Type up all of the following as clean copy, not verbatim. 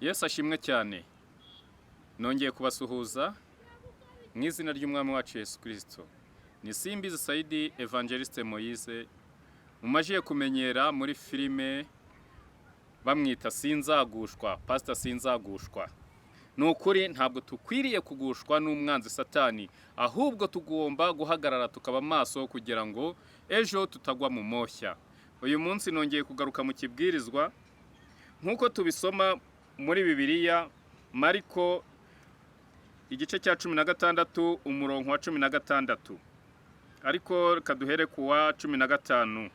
Yesu ashimwe cyane. Nongeye kubasuhuza mu izina ry'umwami wacu Yesu Kristo. Ni Simbizi Saidi Evangeliste Moise. Mumajiye kumenyera muri filime bamwita Sinzagushwa, Pastor Sinzagushwa. Nukuri ntabwo tukwiriye kugushwa n'umwanzi satani, ahubwo tugomba guhagarara tukaba maso kugira ngo ejo tutagwa mu moshya. Uyu munsi nongeye kugaruka mu kibwirizwa nkuko tubisoma muri Bibiliya, Mariko igice cya 16 umurongo wa 16. Ariko kaduhere kuwa 15.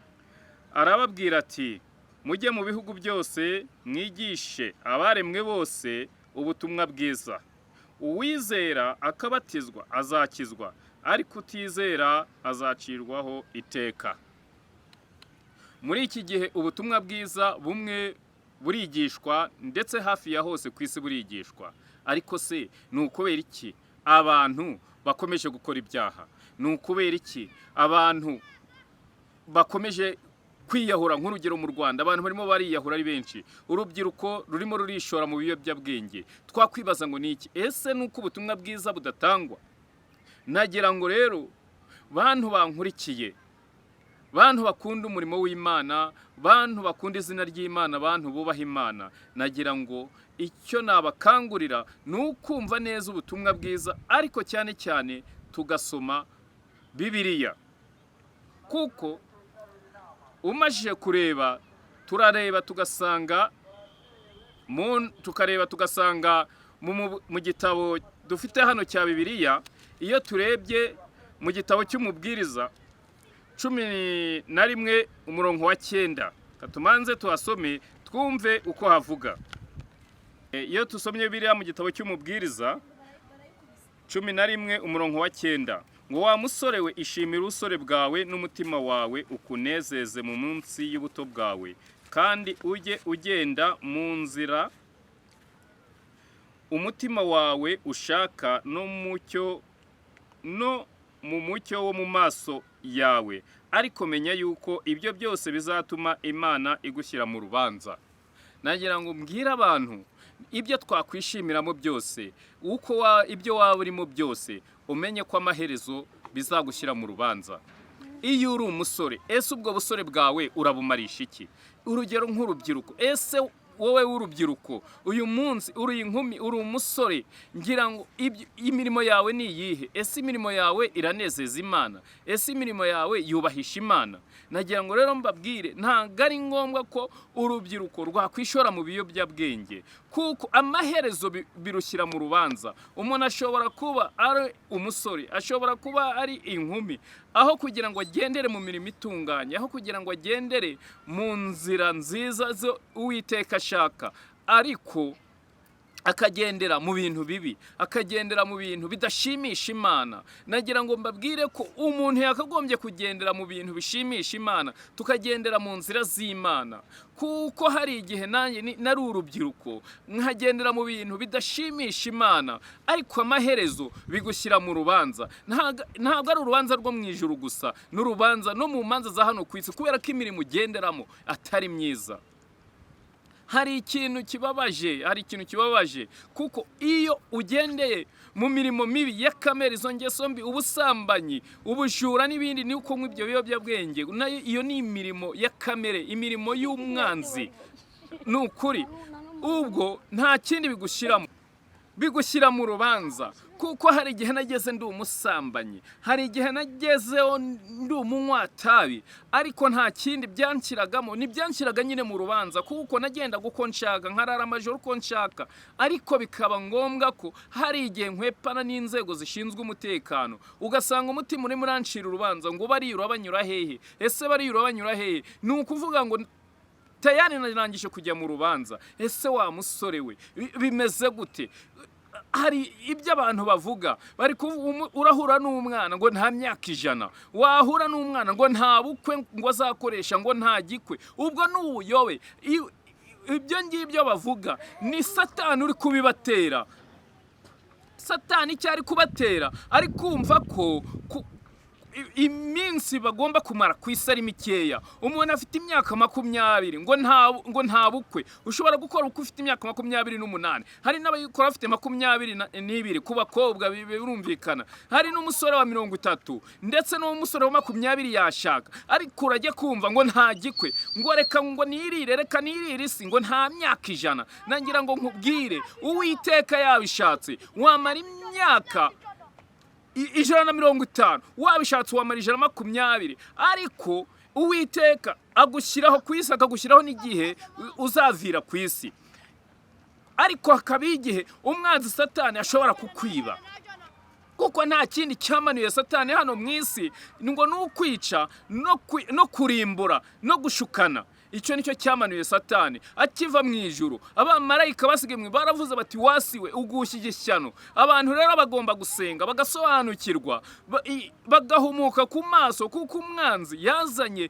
Arababwira ati, mujye mu bihugu byose mwigishe abaremwe bose ubutumwa bwiza. Uwizera akabatizwa azakizwa, ariko utizera azacirwaho iteka. Muri iki gihe ubutumwa bwiza bumwe burigishwa ndetse hafi ya hose ku isi burigishwa. Ariko se ni ukubera iki abantu bakomeje gukora ibyaha? Ni ukubera iki abantu bakomeje kwiyahura? Nk'urugero mu Rwanda abantu barimo bariyahura ari benshi, urubyiruko rurimo rurishora mu biyobyabwenge. Twakwibaza ngo ni iki? Ese nuko ubutumwa bwiza budatangwa? Nagira ngo rero bantu bankurikiye, bantu bakunda umurimo w'Imana, bantu bakunda izina ry'Imana, bantu bubaha Imana, nagira ngo icyo nabakangurira ni ukumva neza ubutumwa bwiza, ariko cyane cyane tugasoma Bibiliya. Kuko umajije kureba, turareba tugasanga mu gitabo dufite hano cya Bibiliya. Iyo turebye mu gitabo cy'umubwiriza 11 umurongo wa 9, katumanze tuhasome twumve uko havuga. Iyo tusomye Bibiliya mu gitabo cy'umubwiriza 11 umurongo wa 9, ngo wa musore we, ishimira ubusore bwawe n'umutima wawe ukunezeze mu munsi y'ubuto bwawe, kandi ujye ugenda mu nzira umutima wawe ushaka no mu mucyo wo mu maso yawe, ariko menya yuko ibyo byose bizatuma Imana igushyira mu rubanza. Nagira ngo mbwira abantu ibyo twakwishimiramo byose, ibyo waba urimo byose, umenye ko amaherezo bizagushyira mu rubanza. Iyo uri umusore, ese ubwo busore bwawe urabumarisha iki? Urugero nk'urubyiruko, ese wowe w'urubyiruko uyu munsi uri inkumi, uri umusore, ngira ngo imirimo yawe ni iyihe? Ese imirimo yawe iranezeza Imana? Ese imirimo yawe yubahisha Imana? Nagira ngo rero mbabwire, ntabwo ari ngombwa ko urubyiruko rwakwishora mu biyobyabwenge, kuko amaherezo birushyira mu rubanza. Umuntu ashobora kuba ari umusore, ashobora kuba ari inkumi, aho kugira ngo agendere mu mirimo itunganye, aho kugira ngo agendere mu nzira nziza zo Uwiteka ashaka, ariko akagendera mu bintu bibi, akagendera mu bintu bidashimisha Imana. Nagira ngo mbabwire ko umuntu yakagombye kugendera mu bintu bishimisha Imana, tukagendera mu nzira z'Imana. Kuko hari igihe nanjye nari urubyiruko nkagendera mu bintu bidashimisha Imana, ariko amaherezo bigushyira mu rubanza. Ntabwo ari urubanza rwo mu ijuru gusa, n'urubanza no mu manza za hano ku isi, kubera ko imirimo ugenderamo atari myiza. Hari ikintu kibabaje, kuko iyo ugendeye mu mirimo mibi ya kamere, izo ngeso mbi, ubusambanyi, ubujura n'ibindi, ni uko nk'ibyo biyobyabwenge, iyo ni imirimo ya kamere, imirimo y'umwanzi. Ni ukuri, ubwo nta kindi bigushyira mu rubanza. Kuko hari igihe nageze ndi umusambanyi, hari igihe nagezeho ndi umunywatabi, ariko nta kindi byanshyiragamo, ntibyanshyiraga nyine mu rubanza, kuko nagendaga uko nshaka, nkarara amajoro uko nshaka. Ariko bikaba ngombwa ko hari igihe nkwepana n'inzego zishinzwe umutekano, ugasanga umutima urimo urancira urubanza ngo bariyura banyura hehe? Ese bariyura banyura hehe? Ni ukuvuga ngo tayari narangije kujya mu rubanza. Ese wa musore we, bimeze gute? Hari ibyo abantu bavuga, urahura n'umwana ngo nta myaka 100, wahura n'umwana ngo nta bukwe ngo azakoresha, ngo nta gikwe. Ubwo n'ubuyobe. Ibyo ngibyo bavuga ni satani uri kubibatera. Satani cyari kubatera, ari kumva ko iminsi bagomba kumara ku isi ari mikeya. Umuntu afite imyaka 20 ngo nta bukwe. Ushobora gukora uko ufite imyaka 28. Hari n'abayikora afite 22 ku bakobwa birumvikana. Hari n'umusore wa 30 ndetse n'umusore wa 20 yashaka, ariko urajye kumva ngo nta gikwe, ngo reka nirire isi, ngo nta myaka 100. Nangira ngo nkubwire, Uwiteka yabishatse wamara imyaka 150, wabishatse wamara 120, ariko Uwiteka agushyiraho ku isi, akagushyiraho n'igihe uzavira ku isi. Ariko hakaba igihe umwanzi Satani ashobora kukwiba, kuko nta kindi cyamanuye Satani hano mu isi ngo n'ukwica no kurimbura no gushukana. Icyo nicyo cyamanuye Satani akiva mu ijuru. Abamarayika basigemwe baravuze bati wasiwe ugushye igishyano. Abantu rero bagomba gusenga, bagasobanukirwa, bagahumuka ku maso, kuko umwanzi yazanye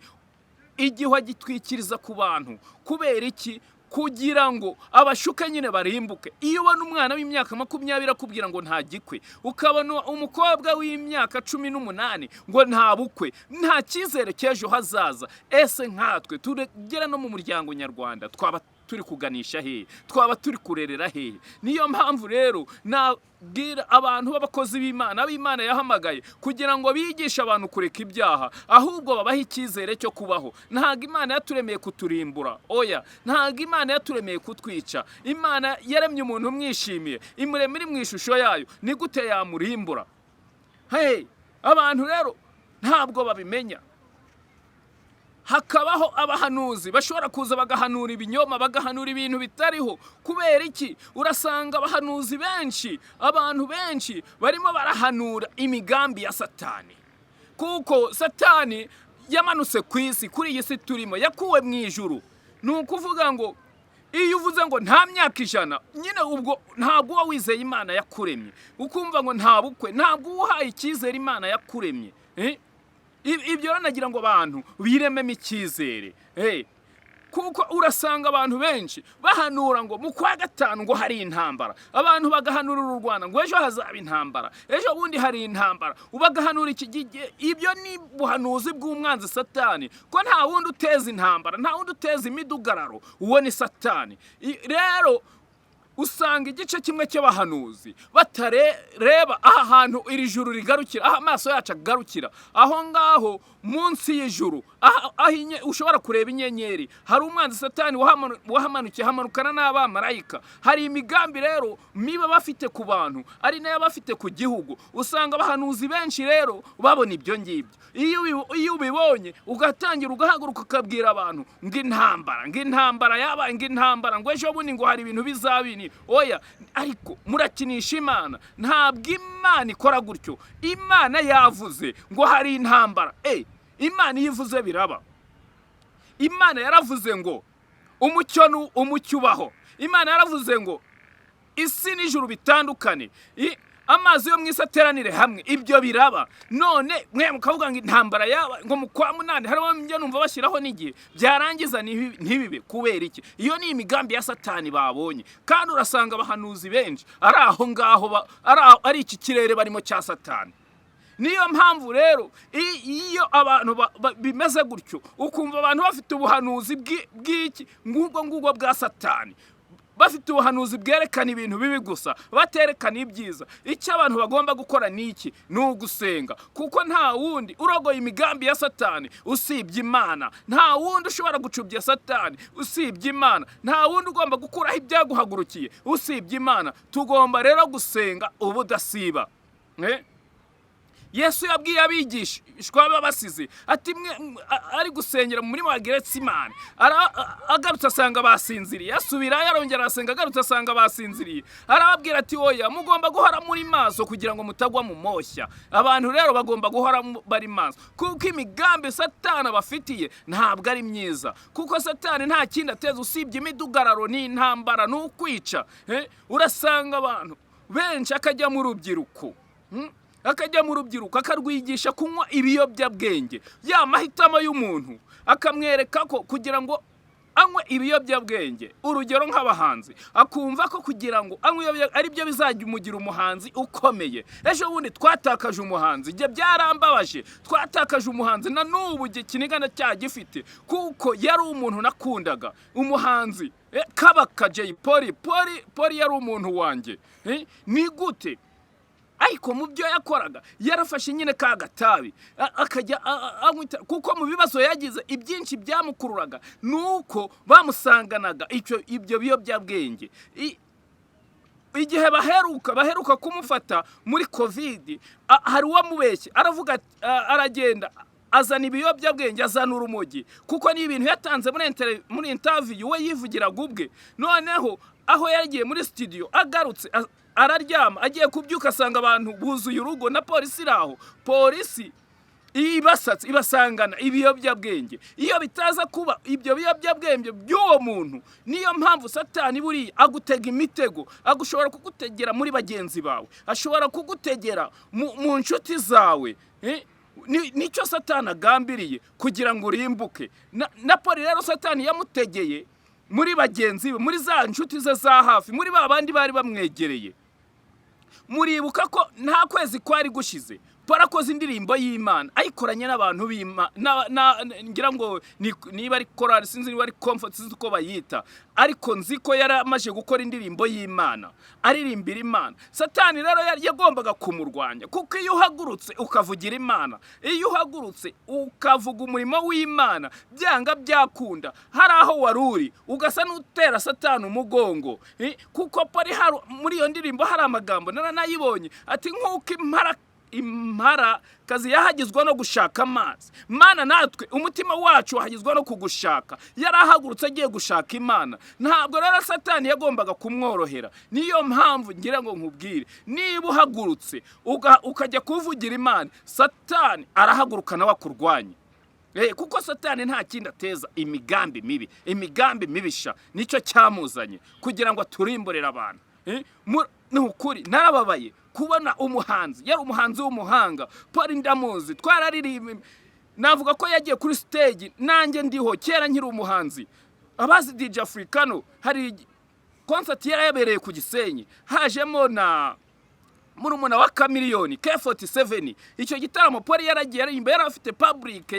igihwa gitwikiriza ku bantu. Kubera iki? Kugira ngo abashuka nyine barimbuke. Iyo ubona umwana w'imyaka 20 akubwira ngo nta gikwe, ukabona umukobwa w'imyaka 18 ngo nta bukwe, nta cyizere cy'ejo hazaza, ese nkatwe turagera no mu muryango nyarwanda twaba turi kuganisha hehe? Twaba turi kurerera hehe? Niyo mpamvu rero nabwira abantu b'abakozi b'Imana yahamagaye kugira ngo bigishe abantu kureka ibyaha, ahubwo babaha icyizere cyo kubaho. Ntago Imana yaturemeye kuturimbura, oya, ntago Imana yaturemeye kutwica. Imana yaremye umuntu umwishimiye, imuremera mu ishusho yayo, ni gute yamurimbura? Abantu rero ntabwo babimenya. Hakabaho abahanuzi bashobora kuza bagahanura ibinyoma, bagahanura ibintu bitariho. Kubera iki? Urasanga abahanuzi benshi, abantu benshi barimo barahanura imigambi ya Satani, kuko Satani yamanutse ku isi, kuri iyi si turimo, yakuwe mu ijuru. Ni ukuvuga ngo iyo uvuze ngo nta myaka 100, nyine ubwo ntabwo uba wizeye Imana yakuremye. Ukumva ngo nta bukwe, ntabwo uhaye icyizere Imana yakuremye. Ibyo ranagira ngo abantu birememo icyizere. Kuko urasanga abantu benshi bahanura ngo mu kwa gatanu ngo hari intambara. Abantu bagahanura u Rwanda ngo ejo hazaba intambara, ejo bundi hari intambara. Ubagahanura iki gihe. Ibyo ni buhanuzi bw'umwanzi Satani, ko nta wundi uteza intambara, nta wundi uteza imidugararo, uwo ni Satani. Rero usanga igice kimwe cy'abahanuzi batareba aha hantu iri juru rigarukira, aha amaso yacu agarukira, aho ngaho munsi y'ijuru, ushobora kureba inyenyeri. Hari umwanzi Satani wahamanukiye, hamanukana n'abamarayika. Hari imigambi rero miba bafite ku bantu, ari nayo bafite ku gihugu. Usanga abahanuzi benshi rero babona ibyo ngibyo. Iyo ubibonye ugatangira ugahaguruka ukabwira abantu ngo intambara yabaye, ngo intambara, ngo ejo bundi ngo hari ibintu bizabini. Oya, ariko murakinisha Imana. Ntabwo Imana ikora gutyo. Imana yavuze ngo hari intambara, Imana yivuze biraba. Imana yaravuze ngo umucyo ubaho. Imana yaravuze ngo isi n'ijuru bitandukane, amazi yo mu isi ateranire hamwe. Ibyo biraba. None mwe mukavuga ngo intambara yaba, ngo mu kwa 8 harimo njye numva bashyiraho n'igihe byarangiza ntibibe. Kubera iki? Iyo ni imigambi ya Satani babonye. Kandi urasanga abahanuzi benshi ari aho ngaho, ari iki kirere barimo cya Satani. Niyo mpamvu rero iyo abantu bimeze gutyo, ukumva abantu bafite ubuhanuzi bw'iki ngubwo bwa Satani, bafite ubuhanuzi bwerekana ibintu bibi gusa, baterekana ibyiza. Icyo abantu bagomba gukora ni iki? Ni ugusenga, kuko nta wundi urogoye imigambi ya Satani usibye Imana. Nta wundi ushobora gucubya Satani usibye Imana. Nta wundi ugomba gukuraho ibyaguhagurukiye usibye Imana. Tugomba rero gusenga ubudasiba. Yesu yabwiye abigishwa b'abasizi ati ari gusengera mu murima wa Getsemane, agarutse asanga basinziriye. Asubira yarongera asenga, agarutse asanga basinziriye. Arababwira ati oya, mugomba guhora muri maso kugira ngo mutagwa mu moshya. Abantu rero bagomba guhora bari maso, kuko imigambi Satani bafitiye ntabwo ari myiza. Kuko Satani nta kindi ateza usibye imidugararo n'intambara n'ukwica. Urasanga abantu benshi akajya mu rubyiruko, akarwigisha kunywa ibiyobyabwenge, ya mahitamo y'umuntu akamwereka ko kugira ngo anywe ibiyobyabwenge, urugero nk'abahanzi, akumva ko kugira ngo anywe ari byo bizajya umugira umuhanzi ukomeye. Ejo bundi twatakaje umuhanzi, ibyo byarambabaje, twatakaje umuhanzi na n'ubu kinigana cya gifite, kuko yari umuntu nakundaga, umuhanzi Kabaka Jay Polly yari umuntu wanjye. Ni gute? Ariko mu byo yakoraga yarafashe nyine ka gatabi akajya kuko mu bibazo yagize ibyinshi byamukururaga nuko bamusanganaga ibyo biyobyabwenge. Igihe baheruka kumufata muri covid, hari uwamubeshye aravuga aragenda azana ibiyobyabwenge, azana urumogi, kuko ni ibintu yatanze muri interview we yivugiraga ubwe. Noneho aho yagiye muri studio agarutse araryama, agiye kubyuka asanga abantu buzuye urugo na polisi iraho. Polisi ibasatse ibasangana ibiyobyabwenge. Iyo bitaza kuba ibyo biyobyabwenge by'uwo muntu, niyo mpamvu satani buri agutega imitego, agushobora kugutegera muri bagenzi bawe, ashobora kugutegera mu nshuti zawe. Nicyo satani agambiriye kugira ngo urimbuke. Na Polly rero satani yamutegeye muri bagenzi be, muri za nshuti ze za hafi, muri babandi bari bamwegereye. Muribuka ko nta kwezi kwari gushize parakoze indirimbo y'Imana, ayikoranye n'abantu ngira ngo niba ari korali, sinzi niba ari comfort, sinzi uko bayita, ariko nzi ko yaramaje gukora indirimbo y'Imana, aririmbira Imana. Satani rero yagombaga kumurwanya, kuko iyo uhagurutse ukavugira Imana, iyo uhagurutse ukavuga umurimo w'Imana, byanga byakunda hari aho waruri ugasa n'utera Satani umugongo. Kuko Polly muri iyo ndirimbo hari amagambo naranayibonye ati nk'uko impara kazi yahagizwa no gushaka amazi, Mana natwe umutima wacu wahagizwa no kugushaka. Yarahagurutse agiye gushaka Imana, ntabwo rero Satani yagombaga kumworohera. Niyo mpamvu ngira ngo nkubwire, niba uhagurutse ukajya kuvugira Imana, Satani arahaguruka nawe akurwanya. Kuko Satani nta kindi ateza, imigambi mibi, imigambi mibisha, nicyo cyamuzanye kugira ngo aturimburire abantu. Nukuri narababaye kubona umuhanzi, yari umuhanzi w'umuhanga, Polly ndamuzi, twararirimba, navuga ko yagiye kuri stage nanjye ndiho kera nkiri umuhanzi. Abazi DJ Africano, hari concert yarabereye ku Gisenyi, hajemo na murumuna wa Kamiliyoni K47. Icyo gitaramo Polly yaragiye aririmba, yari afite public,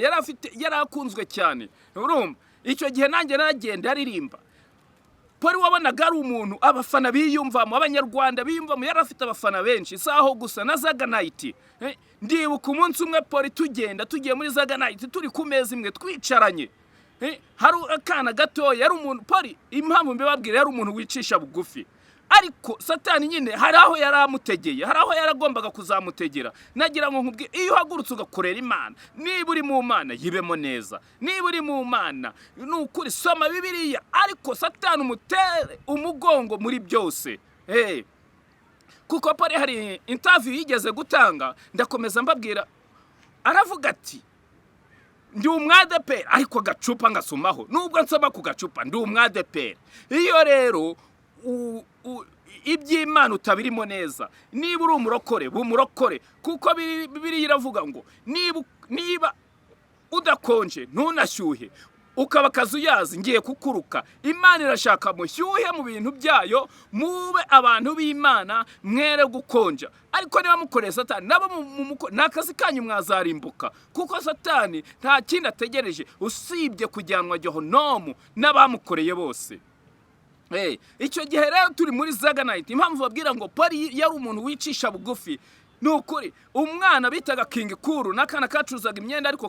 yarakunzwe cyane. Urumva icyo gihe nanjye naragenda aririmba. Polly wabonaga ari umuntu abafana biyumvamo, abanyarwanda biyumvamo, yari afite abafana benshi. Saho gusa na Zaga Night, ndibuka umunsi umwe Polly tugiye muri Zaga Night, turi ku meza imwe twicaranye, hari akana gato, yari umuntu Polly, impamvu mbibabwira, yari umuntu wicisha bugufi. Ariko Satani nyine hari aho yaramutegeye, hari aho yaragombaga kuzamutegera. Nagira ngo nkubwire, iyo uhagurutse ugakorera Imana, niba uri mu Mana yibemo neza, niba uri mu Mana nukuri soma Bibiliya, ariko Satani umutere umugongo muri byose. Kuko Polly hari interview yigeze gutanga, ndakomeza mbabwira, aravuga ati ndi umwadeperi, ariko gacupa ngasumaho, nubwo nsoma ku gacupa ndi umwadeperi. Iyo rero iby'Imana utabirimo neza, niba uri umurokore bumurokore, kuko Bibiliya iravuga ngo niba udakonje ntunashyuhe, ukaba kazuyazi ngiye kukuruka. Imana irashaka mushyuhe mu bintu byayo, mube abantu b'Imana, mwere gukonja. Ariko niba mukoreye Satani, nabo nakazi kanyu mwazarimbuka, kuko Satani nta kindi ategereje usibye kujyanwa Gehonomu n'abamukoreye bose. Icyo gihe rero turi muri Zaga Night, impamvu babwira ngo Polly yari umuntu wicisha bugufi, nukuri umwana bitaga King Kuru, nakana kacuzaga imyenda ariko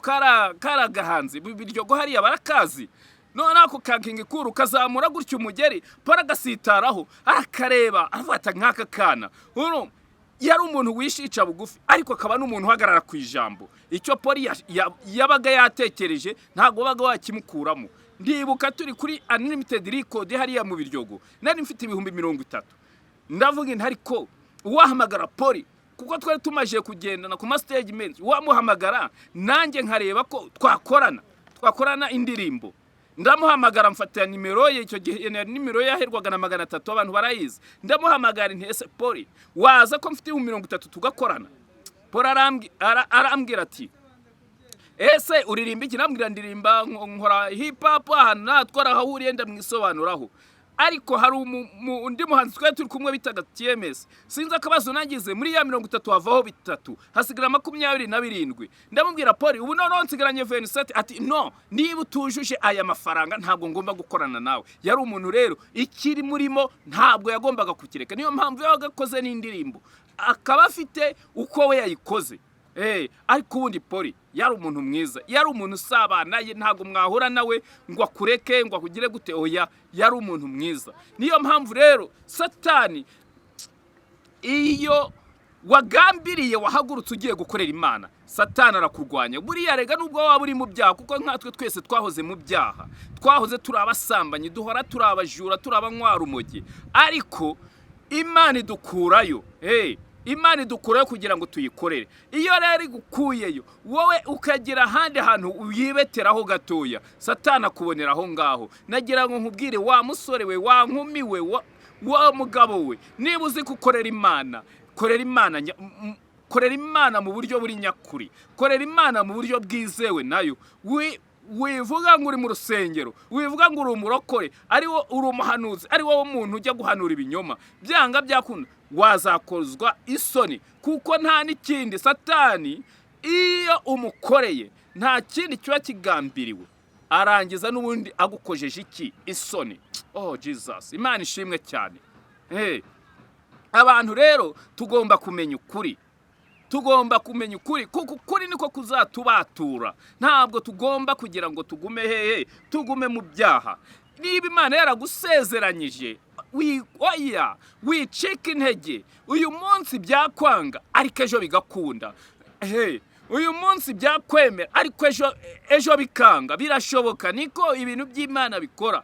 karagahanze biryogo hariya barakazi. None ako ka King Kuru kazamura gutyo umugeri, Polly agasitaraho arakareba, afata nk'aka kana. Yari umuntu wishica bugufi, ariko akaba n'umuntu uhagarara ku ijambo. Icyo Polly yabaga yatekereje ntago baga wakimukuramo. Ndibuka turi kuri unlimited record hariya mu biryogo, nari mfite 30,000. Ndavuga nti ariko wahamagara Polly, kuko twari tumaje kugendana ku stage menshi, wamuhamagara nanjye nkareba ko twakorana indirimbo. Ndamuhamagara mfatira nimero ye, icyo gihe nimero yaherwaga na 300, abantu barayizi. Ndamuhamagara nti ese Polly waza ko mfite 30,000 tugakorana. Polly arambwira ati ese uririmba iki? Nambwira ndirimba nkora hip hop ahantu natwara hahuriye ndamwisobanuraho. Ariko hari undi muhanzi twari turi kumwe bitaga TMS, sinzi akabazo nagize muri ya 30 havaho bitatu hasigara 27. Ndamubwira Poli ubu none nsigaranye 27, ati no, niba utujuje aya mafaranga ntabwo ngomba gukorana nawe. Yari umuntu rero ikiri murimo ntabwo yagombaga kukireka, niyo mpamvu yagakoze n'indirimbo akaba afite uko we yayikoze. Ariko ubundi Poli yari umuntu mwiza, yari umuntu usabana, ntago mwahura nawe ngo akureke ngo akugire gute, oya, yari umuntu mwiza. Niyo mpamvu rero satani iyo wagambiriye wahagurutse ugiye gukorera Imana, satani arakurwanya. Buriya rega nubwo waba uri mu byaha, kuko nkatwe twese twahoze mu byaha, twahoze turi abasambanyi, duhora turi abajura, turi abanywa urumogi, ariko Imana idukurayo. Imana idukurayo kugira ngo tuyikorere. Iyo rero igukuyeyo wowe ukagira ahandi hantu uyibeteraho gatoya, satani akubonera aho ngaho. Nagira ngo nkubwire wa musore we, wa nkumi we, wa mugabo we, niba uzi gukorera Imana, korera Imana, korera Imana mu buryo buri nyakuri, korera Imana mu buryo bwizewe. Nayo wivuga ngo uri mu rusengero, wivuga ngo uri umurokore, ari wo uri umuhanuzi, ari wo umuntu ujya guhanura ibinyoma, byanga byakunda wazakozwa isoni. Kuko nta n'ikindi satani iyo umukoreye nta kindi kiba kigambiriwe, arangiza n'ubundi agukojeje iki? Isoni. Oh Jesus, Imana ishimwe cyane. Abantu rero tugomba kumenya ukuri, tugomba kumenya ukuri, kuko ukuri niko kuzatubatura. Ntabwo tugomba kugira ngo tugume tugume mu byaha. Niba Imana yaragusezeranyije, wicika intege. Uyu munsi byakwanga ariko ejo bigakunda. Uyu munsi byakwemera ariko ejo bikanga. Birashoboka, niko ibintu by'Imana bikora.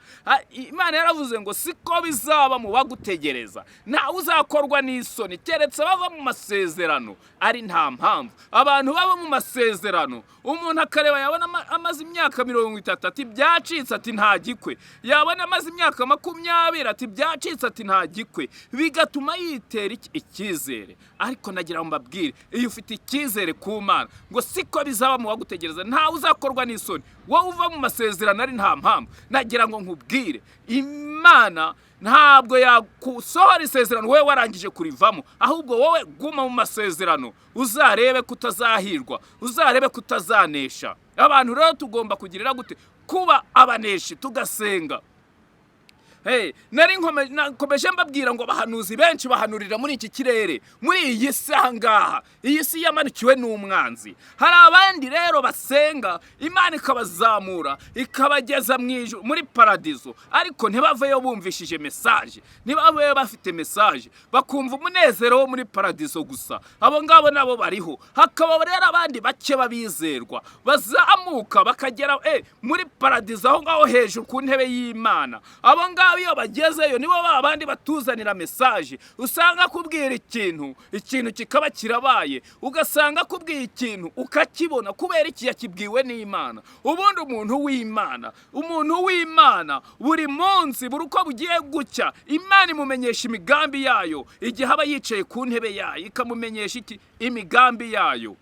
Imana yaravuze ngo siko bizaba mu bagutegereza, nta uzakorwa n'isoni keretse bava mu masezerano. Ari nta mpamvu abantu baba mu masezerano, umuntu akareba yabona amaze imyaka 30 ati byacitse, ati nta gikwe. Yabona amaze imyaka 20 ati byacitse, ati nta gikwe. Bigatuma yitera icyizere. Ariko nagira ngo mbabwire, iyo ufite icyizere ku Mana ngo siko bizaba mu bagutegereza, nta uzakorwa n'isoni, wowe uva mu masezerano ari nta mpamvu. Nagira ngo nkubwire, Imana ntabwo yakusohora isezerano wowe warangije kurivamo, ahubwo wowe guma mu masezerano, uzarebe kutazahirwa, uzarebe kutazanesha. Abantu rero tugomba kugirira gute? Kuba abaneshi, tugasenga. Nari nkomeje mbabwira ngo bahanuzi benshi bahanurira muri iki kirere, muri iyi sangaha, iyi si yamanukiwe n'umwanzi. Hari abandi rero basenga Imana ikabazamura ikabageza mu ijuru muri paradizo, ariko ntibaveyo bumvishije message, ntibaveyo bafite message, bakumva umunezero wo muri paradizo gusa. Abo ngabo nabo bariho. Hakaba rero abandi bake babizerwa bazamuka bakagera muri paradizo aho ngaho hejuru ku ntebe y'Imana. Abo ngabo iyo bagezeyo nibo babandi batuzanira message. Usanga kubwira ikintu kikaba kirabaye, ugasanga kubwira ikintu ukakibona kubera iki yakibwiwe n'Imana. Ubundi umuntu w'Imana buri munsi buri uko bugiye gucya, Imana imumenyesha imigambi yayo. Igihe aba yicaye ku ntebe yayo ikamumenyesha iki? Imigambi yayo.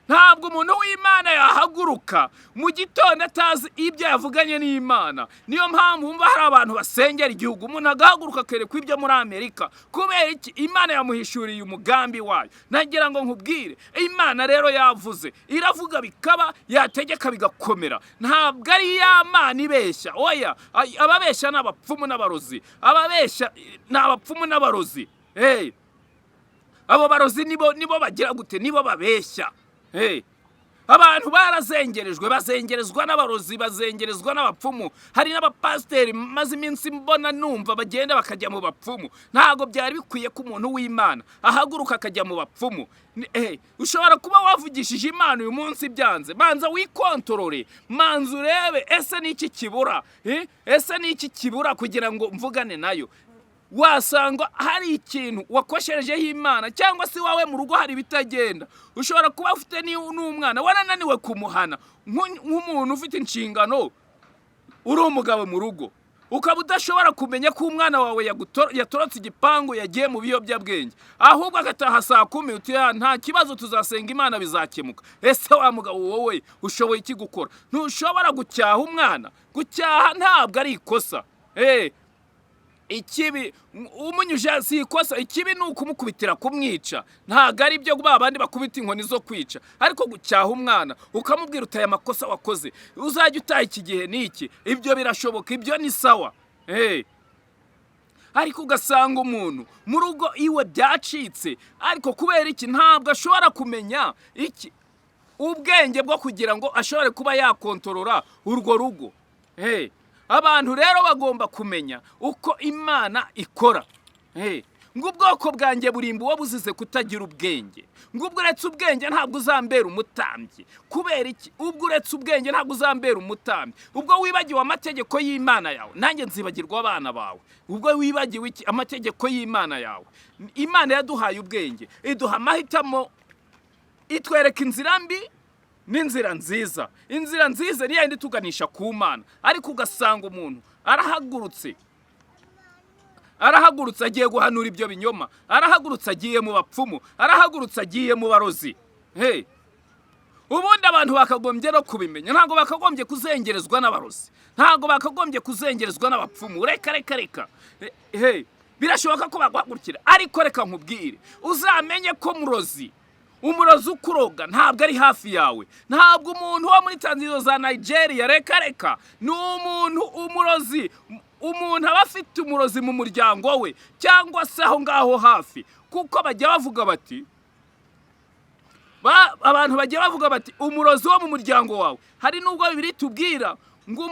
Ntabwo umuntu w'Imana yahaguruka mu gitondo atazi ibyo yavuganye n'Imana. Niyo mpamvu umva hari abantu basengera igihugu, umuntu agahaguruka akerekwa ibyo muri Amerika kubera iki? Imana yamuhishuriye umugambi wayo. Nagira ngo nkubwire, Imana rero yavuze, iravuga bikaba, yategeka bigakomera. Ntabwo ari ya Mana ibeshya, oya. Ababeshya n'abapfumu n'abarozi, ababeshya n'abapfumu n'abarozi. Abo barozi nibo bagira gute? Nibo babeshya. Abantu barazengerejwe, bazengerezwa n'abarozi, bazengerezwa n'abapfumu. Hari n'abapasteri maze iminsi mbona numva bagenda bakajya mu bapfumu. Ntago byari bikwiye ko umuntu w'Imana ahaguruka akajya mu bapfumu. Ushobora kuba wavugishije Imana uyu munsi byanze, manza wikontorore, manza urebe ese niki kibura, ese niki kibura kugira ngo mvugane nayo. Wasanga hari ikintu wakosherejeho Imana, cyangwa se wawe mu rugo hari bitagenda. Ushobora kuba ufite n'umwana warananiwe kumuhana, nk'umuntu ufite inshingano, uri umugabo mu rugo, ukaba udashobora kumenya ko umwana wawe yatorotse igipangu yagiye mu biyobyabwenge, ahubwo agataha saa 10 uti nta kibazo tuzasenga Imana bizakemuka. Ese wa mugabo wowe ushoboye iki gukora? Ntushobora gucyaha umwana. Gucyaha ntabwo ari ikosa. Ikibi umunyuje si ikosa, ikibi nuko kumukubitira kumwica. Ntago ari byo babandi bakubita inkoni zo kwica, ariko gucyaha umwana ukamubwira utaye amakosa wakoze uzajya utaye iki gihe niki, ibyo birashoboka, ibyo ni sawa. Ariko ugasanga umuntu mu rugo iwe byacitse, ariko kubera iki ntabwo ashobora kumenya iki ubwenge bwo kugira ngo ashobore kuba yakontorora urwo rugo. Abantu rero bagomba kumenya uko Imana ikora. Ngo ubwoko bwanjye burimba uwo buzize kutagira ubwenge. Ngo ubwo uretse ubwenge ntabwo uzambera umutambyi. Kubera iki? Ubwo uretse ubwenge ntabwo uzambera umutambyi. Ubwo wibagiwe amategeko y'Imana yawe, nanjye nzibagirwa abana bawe. Ubwo wibagiwe iki? Amategeko y'Imana yawe. Imana yaduhaye ubwenge, iduha amahitamo, itwereka inzira mbi n'inzira nziza. Inzira nziza ni yindi tuganisha ku Mana, ariko ugasanga umuntu arahagurutse agiye guhanura ibyo binyoma, arahagurutse agiye mu bapfumu, arahagurutse agiye mu barozi. Ubundi abantu bakagombye no kubimenya, ntago bakagombye kuzengerezwa n'abarozi, ntago bakagombye kuzengerezwa n'abapfumu. Reka birashoboka ko bagwagurukira, ariko reka nkubwire, uzamenye ko umurozi ukuroga ntabwo ari hafi yawe. Ntabwo umuntu wo muri Tanzania za Nigeria, reka ni umurozi. Umuntu aba afite umurozi mu muryango we cyangwa se aho ngaho hafi, kuko bajya bavuga bati abantu bajya bavuga bati umurozi wo mu muryango wawe. Hari nubwo Bibiliya tubwira ngo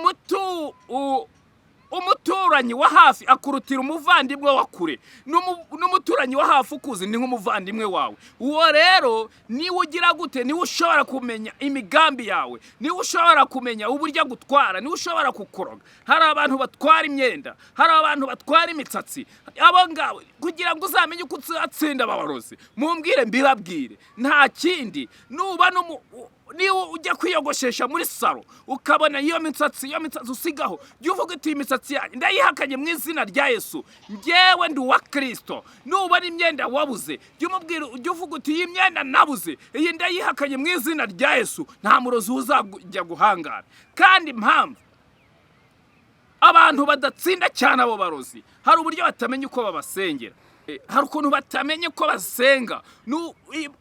umuturanyi wa hafi akurutira umuvandimwe wa kure, n'umuturanyi wa hafi ukuzi ni nk'umuvandimwe wawe. Uwo rero niwe ugira gute? Niwe ushobora kumenya imigambi yawe, niwe ushobora kumenya uburyo agutwara, niwe ushobora kukoroga. Hari abantu batwara imyenda, hari abantu batwara imitsatsi. Abo ngabo kugira ngo uzamenye uko uzatsinda abarozi, mumbwire mbibabwire, nta kindi. Nuba niwe ujya kwiyogoshesha muri salo ukabona iyo mitsatsi usigaho, jya uvuga uti imisatsi yanjye ndayihakanye mu izina rya Yesu, njyewe ndi uwa Kristo. Nuba n'imyenda wabuze, jya uvuga uti iyi myenda nabuze, iyi ndayihakanye mu izina rya Yesu. Nta murozi uzajya guhangara. Kandi impamvu abantu badatsinda cyane abo barozi, hari uburyo batamenya uko babasengera. Hari ukuntu batamenye ko basenga.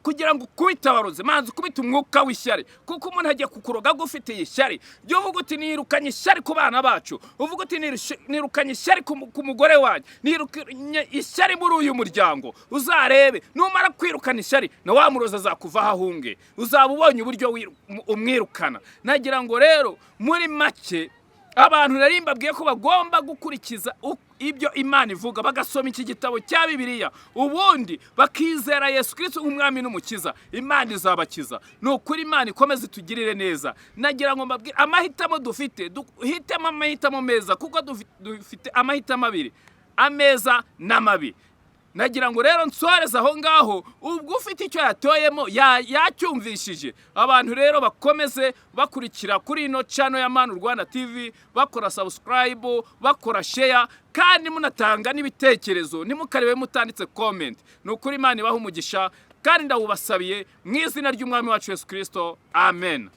Kugira ngo ukubite abarozi, manzi ukubite umwuka w'ishyari, kuko umuntu agiye kukuroga gufitiye ishyari. Jya uvuga uti nirukanye ishyari ku bana bacu, uvuga uti nirukanye ishyari ku mugore wanjye, nirukanye ishyari muri uyu muryango. Uzarebe numara kwirukana ishyari, na wa murozi azakuvaho ahunge, uzaba ubonye uburyo umwirukana. Nagira ngo rero muri make abantu nari mbabwiye ko bagomba gukurikiza ibyo Imana ivuga, bagasoma iki gitabo cya Bibiliya, ubundi bakizera Yesu Kristo nk'umwami n'umukiza. Imana izabakiza. Nukuri Imana ikomeze itugirire neza. Nagira ngo mbabwire amahitamo dufite, duhitemo amahitamo meza, kuko dufite amahitamo abiri, ameza n'amabi. Nagira ngo rero nsoreze aho ngaho, ubwo ufite icyo yatoyemo yacyumvishije. Abantu rero bakomeze bakurikira kuri ino channel ya Manu Rwanda TV, bakora subscribe, bakora share, kandi munatanga n'ibitekerezo, nimukarebe mutanditse comment. Nukuri Imana ibaha umugisha, kandi ndawubasabiye mu izina ry'umwami wacu Yesu Kristo. Amen.